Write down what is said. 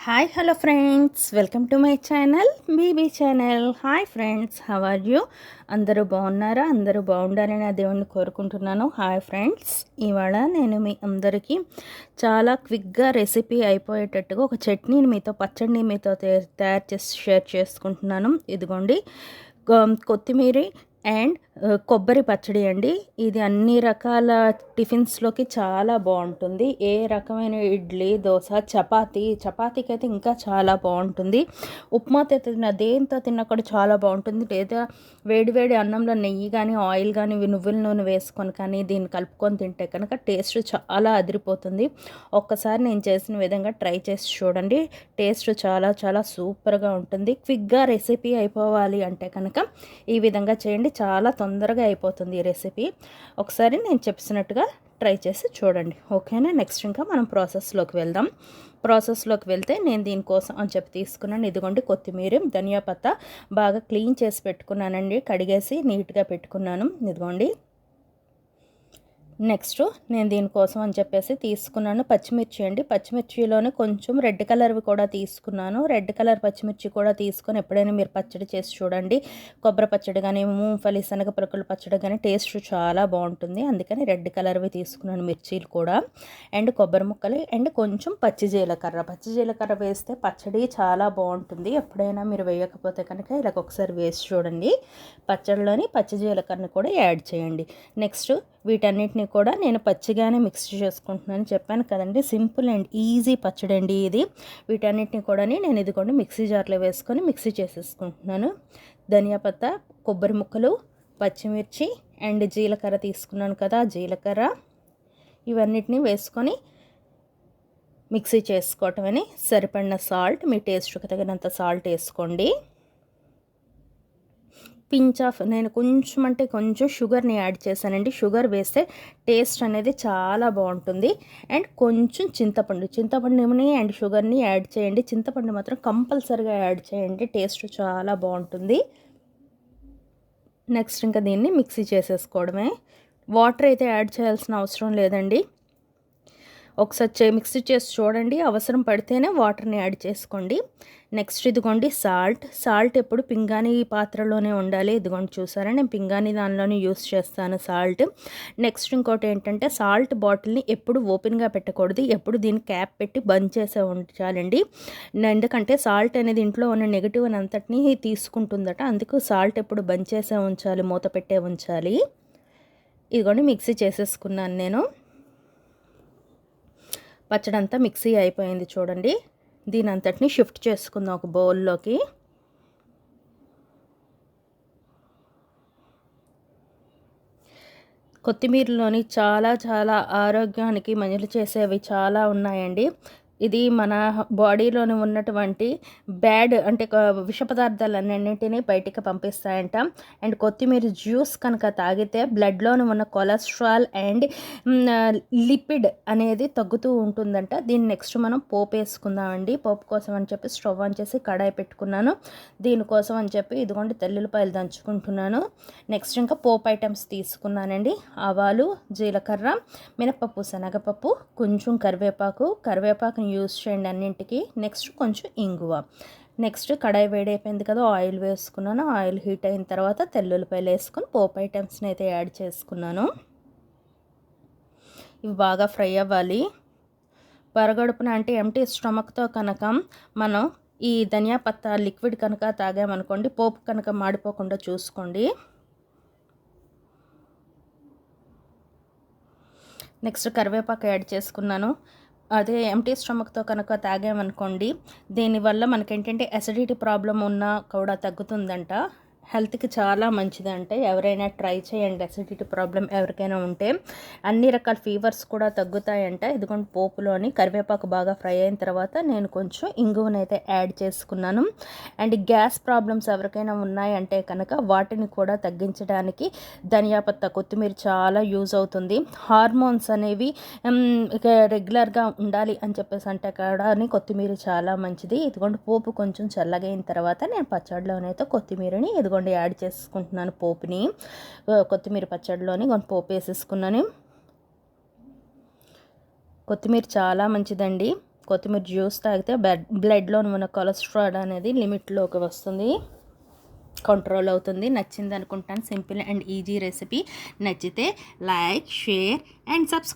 Hi hello friends, welcome to my channel BB channel. Hi friends, how are you? అందరూ బాగున్నారా? అందరూ బాగుండాలని ఆ దేవుణ్ణి కోరుకుంటున్నాను. హాయ్ ఫ్రెండ్స్, ఇవాళ నేను మీ అందరికీ చాలా క్విక్గా రెసిపీ అయిపోయేటట్టుగా ఒక చట్నీని పచ్చడిని మీతో తయారు చేసి షేర్ చేసుకుంటున్నాను. ఇదిగోండి, కొత్తిమీర అండ్ కొబ్బరి పచ్చడి అండి. ఇది అన్ని రకాల టిఫిన్స్లోకి చాలా బాగుంటుంది. ఏ రకమైన ఇడ్లీ, దోశ, చపాతీకి అయితే ఇంకా చాలా బాగుంటుంది. ఉప్మాతో తిన్న, దేంతో తిన్నా కూడా చాలా బాగుంటుంది. లేదా వేడివేడి అన్నంలో నెయ్యి కానీ ఆయిల్ కానీ నువ్వుల నూనె వేసుకొని కానీ దీన్ని కలుపుకొని తింటే కనుక టేస్ట్ చాలా అదిరిపోతుంది. ఒక్కసారి నేను చేసిన విధంగా ట్రై చేసి చూడండి. టేస్ట్ చాలా చాలా సూపర్గా ఉంటుంది. క్విక్గా రెసిపీ అయిపోవాలి అంటే కనుక ఈ విధంగా చేయండి. చాలా తొందరగా అయిపోతుంది ఈ రెసిపీ. ఒకసారి నేను చెప్పినట్టుగా ట్రై చేసి చూడండి, ఓకేనా? నెక్స్ట్ ఇంకా మనం ప్రాసెస్లోకి వెళ్తే నేను దీనికోసం అని చెప్పి తీసుకున్నాను. ఇదిగోండి, కొత్తిమీర, ధనియా పత్తా బాగా క్లీన్ చేసి పెట్టుకున్నానండి. కడిగేసి నీట్గా పెట్టుకున్నాను. ఇదిగోండి, నెక్స్ట్ నేను దీనికోసం అని చెప్పేసి తీసుకున్నాను పచ్చిమిర్చి అండి. పచ్చిమిర్చిలోనే కొంచెం రెడ్ కలర్వి కూడా తీసుకున్నాను. రెడ్ కలర్ పచ్చిమిర్చి కూడా తీసుకొని ఎప్పుడైనా మీరు పచ్చడి చేసి చూడండి. కొబ్బరి పచ్చడి కానీ, మూంగఫలి, శనగ పలుకుల పచ్చడి కానీ టేస్ట్ చాలా బాగుంటుంది. అందుకని రెడ్ కలర్వి తీసుకున్నాను మిర్చీలు కూడా, అండ్ కొబ్బరి ముక్కలు, అండ్ కొంచెం పచ్చి జీలకర్ర వేస్తే పచ్చడి చాలా బాగుంటుంది. ఎప్పుడైనా మీరు వేయకపోతే కనుక ఇలా ఒకసారి వేసి చూడండి. పచ్చడిలోని పచ్చి జీలకర్రని కూడా యాడ్ చేయండి. నెక్స్ట్ వీటన్నిటిని కూడా నేను పచ్చిగానే మిక్స్ చేసుకుంటున్నాను, చెప్పాను కదండి. సింపుల్ అండ్ ఈజీ పచ్చడి అండి ఇది. వీటన్నిటిని కూడా నేను ఇదిగోండి మిక్సీ జార్లో వేసుకొని మిక్సీ చేసేసుకుంటున్నాను. ధనియా పత్తా, కొబ్బరి ముక్కలు, పచ్చిమిర్చి అండ్ జీలకర్ర తీసుకున్నాను కదా, జీలకర్ర ఇవన్నిటిని వేసుకొని మిక్సీ చేసుకోవటమని. సరిపడిన సాల్ట్, మీ టేస్ట్కి తగినంత సాల్ట్ వేసుకోండి. పించ్ ఆఫ్, నేను కొంచెం అంటే కొంచెం షుగర్ని యాడ్ చేశానండి. షుగర్ వేస్తే టేస్ట్ అనేది చాలా బాగుంటుంది. అండ్ కొంచెం చింతపండుని అండ్ షుగర్ని యాడ్ చేయండి. చింతపండు మాత్రం కంపల్సరీగా యాడ్ చేయండి, టేస్ట్ చాలా బాగుంటుంది. నెక్స్ట్ ఇంకా దీన్ని మిక్సీ చేసేసుకోవడమే. వాటర్ అయితే యాడ్ చేయాల్సిన అవసరం లేదండి. ఒకసారి మిక్సీ చేసి చూడండి, అవసరం పడితేనే వాటర్ని యాడ్ చేసుకోండి. నెక్స్ట్ ఇదిగోండి సాల్ట్ ఎప్పుడు పింగాణి పాత్రలోనే ఉండాలి. ఇదిగోండి చూసారా, నేను పింగాణి దానిలోనే యూస్ చేస్తాను సాల్ట్. నెక్స్ట్ ఇంకోటి ఏంటంటే, సాల్ట్ బాటిల్ని ఎప్పుడు ఓపెన్గా పెట్టకూడదు, ఎప్పుడు దీన్ని క్యాప్ పెట్టి బంద్ చేసే ఉంచాలండి. ఎందుకంటే సాల్ట్ అనేది ఇంట్లో ఉన్న నెగిటివ్ అని అంతటినీ తీసుకుంటుందట. అందుకు సాల్ట్ ఎప్పుడు బంద్ చేసే ఉంచాలి, మూత పెట్టే ఉంచాలి. ఇదిగోండి మిక్సీ చేసేసుకున్నాను నేను. పచ్చడి అంతా మిక్సీ అయిపోయింది చూడండి. దీని అంతటిని షిఫ్ట్ చేసుకుందాం ఒక బౌల్లోకి. కొత్తిమీరలోని చాలా చాలా ఆరోగ్యానికి మేలు చేసేవి చాలా ఉన్నాయండి. ఇది మన బాడీలోని ఉన్నటువంటి బ్యాడ్ అంటే విష పదార్థాలన్నింటినీ బయటికి పంపిస్తాయంట. అండ్ కొత్తిమీర జ్యూస్ కనుక తాగితే బ్లడ్లోని ఉన్న కొలెస్ట్రాల్ అండ్ లిపిడ్ అనేది తగ్గుతూ ఉంటుందంట. దీన్ని నెక్స్ట్ మనం పోపు వేసుకుందామండి. పోపు కోసం అని చెప్పి స్టవ్ ఆన్ చేసి కడాయి పెట్టుకున్నాను. దీనికోసం అని చెప్పి ఇదిగోండి తెల్లుల్లిపాయలు దంచుకుంటున్నాను. నెక్స్ట్ ఇంకా పోపు ఐటమ్స్ తీసుకున్నానండి. ఆవాలు, జీలకర్ర, మినపప్పు, శనగపప్పు, కొంచెం కరివేపాకుని యూస్ చేయండి అన్నింటికి. నెక్స్ట్ కొంచెం ఇంగువ. నెక్స్ట్ కడాయి వేడైపోయింది కదా, ఆయిల్ వేసుకున్నాను. ఆయిల్ హీట్ అయిన తర్వాత తెల్లుల్లిపాయలు వేసుకొని పోపు ఐటమ్స్ని అయితే యాడ్ చేసుకున్నాను. ఇవి బాగా ఫ్రై అవ్వాలి. పరగడుపున అంటే ఎంటీ స్టమక్తో కనుక మనం ఈ ధనియా పత్తా లిక్విడ్ కనుక తాగామనుకోండి, పోపు కనుక మాడిపోకుండా చూసుకోండి. నెక్స్ట్ కరివేపాకు యాడ్ చేసుకున్నాను. అదే ఎంటీ స్టమక్తో కనుక తాగామనుకోండి, దీనివల్ల మనకేంటంటే అసిడిటీ ప్రాబ్లం ఉన్నా కూడా తగ్గుతుందంట. హెల్త్కి చాలా మంచిదంటే ఎవరైనా ట్రై చేయండి. అసిడిటీ ప్రాబ్లం ఎవరికైనా ఉంటే అన్ని రకాల ఫీవర్స్ కూడా తగ్గుతాయంట. ఇదిగోండి పోపులోని కరివేపాకు బాగా ఫ్రై అయిన తర్వాత నేను కొంచెం ఇంగువనైతే యాడ్ చేసుకున్నాను. అండ్ గ్యాస్ ప్రాబ్లమ్స్ ఎవరికైనా ఉన్నాయంటే కనుక వాటిని కూడా తగ్గించడానికి ధనియా పత్తా, కొత్తిమీర చాలా యూజ్ అవుతుంది. హార్మోన్స్ అనేవి రెగ్యులర్గా ఉండాలి అని చెప్పేసి అంటే కూడా కొత్తిమీర చాలా మంచిది. ఇదిగోండి పోపు కొంచెం చల్లగైన తర్వాత నేను పచ్చడిలోనైతే కొత్తిమీరని ఇదిగోండి యాడ్ చేసుకుంటున్నాను. పోపుని కొత్తిమీర పచ్చడిలోని పోపు వేసేసుకున్నాను. కొత్తిమీర చాలా మంచిదండి. కొత్తిమీర జ్యూస్ తాగితే బ్లడ్లో ఉన్న కొలెస్ట్రాల్ అనేది లిమిట్లోకి వస్తుంది, కంట్రోల్ అవుతుంది. నచ్చింది అనుకుంటాను. Simple and easy recipe. నచ్చితే లైక్, షేర్ అండ్ సబ్స్క్రైబ్.